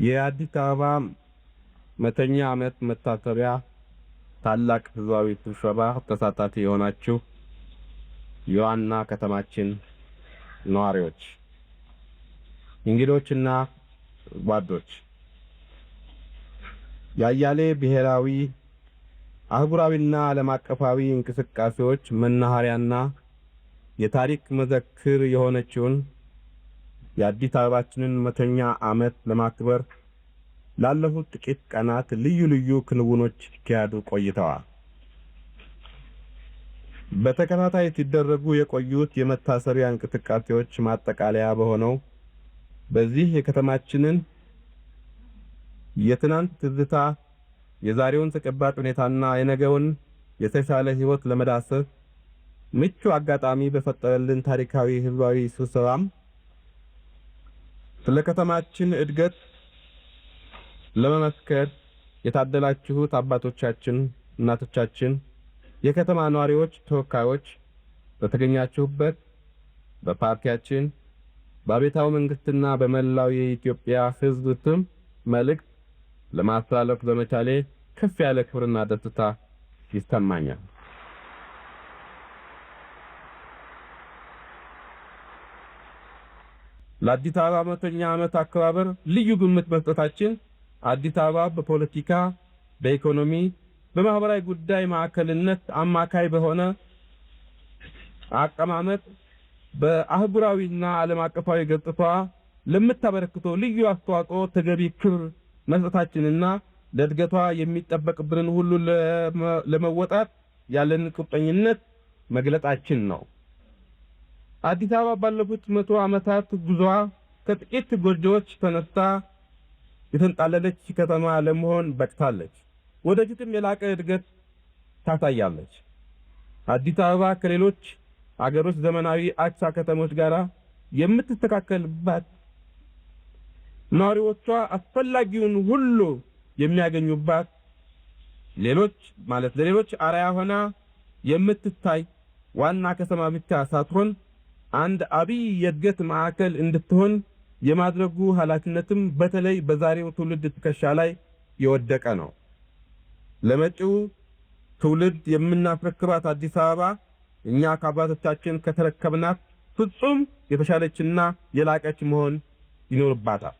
የአዲስ አበባ መተኛ ዓመት መታሰቢያ ታላቅ ህዝባዊ ስብሰባ ተሳታፊ የሆናችሁ የዋና ከተማችን ነዋሪዎች፣ እንግዶችና ጓዶች፣ የአያሌ ብሔራዊ አህጉራዊና ዓለም አቀፋዊ እንቅስቃሴዎች መናኸሪያና የታሪክ መዘክር የሆነችውን የአዲስ አበባችንን መተኛ ዓመት ለማክበር ላለፉት ጥቂት ቀናት ልዩ ልዩ ክንውኖች ሲካሄዱ ቆይተዋል። በተከታታይ ሲደረጉ የቆዩት የመታሰቢያ እንቅስቃሴዎች ማጠቃለያ በሆነው በዚህ የከተማችንን የትናንት ትዝታ፣ የዛሬውን ተጨባጭ ሁኔታና የነገውን የተሻለ ህይወት ለመዳሰስ ምቹ አጋጣሚ በፈጠረልን ታሪካዊ ህዝባዊ ስብሰባም ስለ ከተማችን እድገት ለመመስከር የታደላችሁት አባቶቻችን፣ እናቶቻችን፣ የከተማ ነዋሪዎች ተወካዮች በተገኛችሁበት በፓርቲያችን በአብዮታዊ መንግስትና በመላው የኢትዮጵያ ህዝብ ስም መልእክት ለማስተላለፍ በመቻሌ ከፍ ያለ ክብርና ደስታ ይሰማኛል። ለአዲስ አበባ መተኛ ዓመት አከባበር ልዩ ግምት መስጠታችን አዲስ አበባ በፖለቲካ፣ በኢኮኖሚ፣ በማህበራዊ ጉዳይ ማዕከልነት አማካይ በሆነ አቀማመጥ በአህጉራዊና ዓለም አቀፋዊ ገጽታዋ ለምታበረክተው ልዩ አስተዋጽኦ ተገቢ ክብር መስጠታችንና ለእድገቷ የሚጠበቅብንን ሁሉ ለመወጣት ያለን ቁርጠኝነት መግለጻችን ነው። አዲስ አበባ ባለፉት 100 ዓመታት ጉዞዋ ከጥቂት ጎጆዎች ተነስታ የተንጣለለች ከተማ ለመሆን በቅታለች። ወደፊትም የላቀ እድገት ታሳያለች። አዲስ አበባ ከሌሎች አገሮች ዘመናዊ አቻ ከተሞች ጋር የምትስተካከልባት፣ ነዋሪዎቿ አስፈላጊውን ሁሉ የሚያገኙባት፣ ለሌሎች አርአያ ሆና የምትታይ ዋና ከተማ ብቻ ሳትሆን አንድ አብይ የእድገት ማዕከል እንድትሆን የማድረጉ ኃላፊነትም በተለይ በዛሬው ትውልድ ትከሻ ላይ የወደቀ ነው። ለመጪው ትውልድ የምናስረክባት አዲስ አበባ እኛ ከአባቶቻችን ከተረከብናት ፍጹም የተሻለችና የላቀች መሆን ይኖርባታል።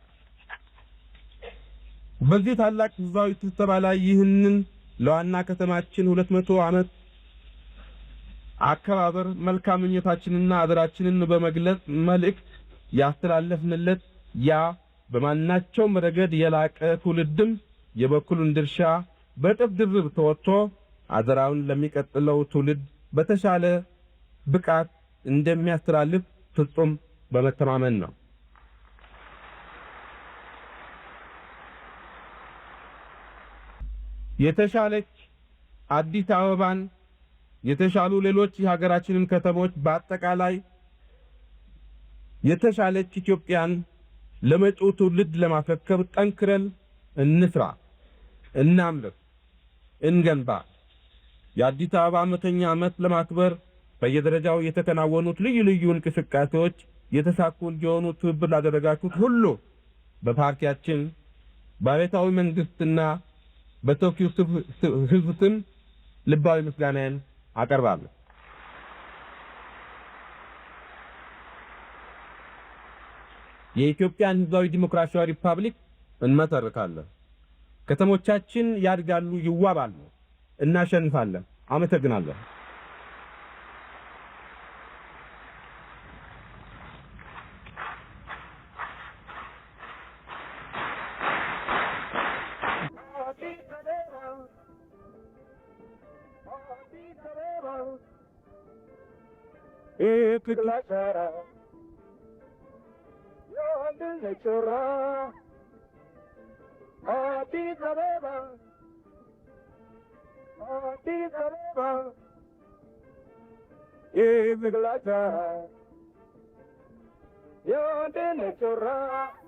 በዚህ ታላቅ ህዝባዊ ስብሰባ ላይ ይህንን ለዋና ከተማችን 200 ዓመት አከባበር መልካም ምኞታችንና አደራችንን በመግለጽ መልእክት ያስተላለፍንለት ያ በማናቸውም ረገድ የላቀ ትውልድም የበኩሉን ድርሻ በጥፍ ድርብ ተወጥቶ አደራውን ለሚቀጥለው ትውልድ በተሻለ ብቃት እንደሚያስተላልፍ ፍጹም በመተማመን ነው። የተሻለች አዲስ አበባን የተሻሉ ሌሎች የሀገራችንን ከተሞች በአጠቃላይ የተሻለች ኢትዮጵያን ለመጪው ትውልድ ለማስረከብ ጠንክረን እንስራ፣ እናምልክ፣ እንገንባ። የአዲስ አበባ መተኛ ዓመት ለማክበር በየደረጃው የተከናወኑት ልዩ ልዩ እንቅስቃሴዎች የተሳኩ እንዲሆኑ ትብብር ላደረጋችሁት ሁሉ በፓርቲያችን በአብዮታዊ መንግስትና በተወካዩ ህዝብ ስም ልባዊ ምስጋናን አቀርባለሁ። የኢትዮጵያን ህዝባዊ ዲሞክራሲያዊ ሪፐብሊክ እንመሰርታለን። ከተሞቻችን ያድጋሉ፣ ይዋባሉ፣ እናሸንፋለን። አመሰግናለሁ። You're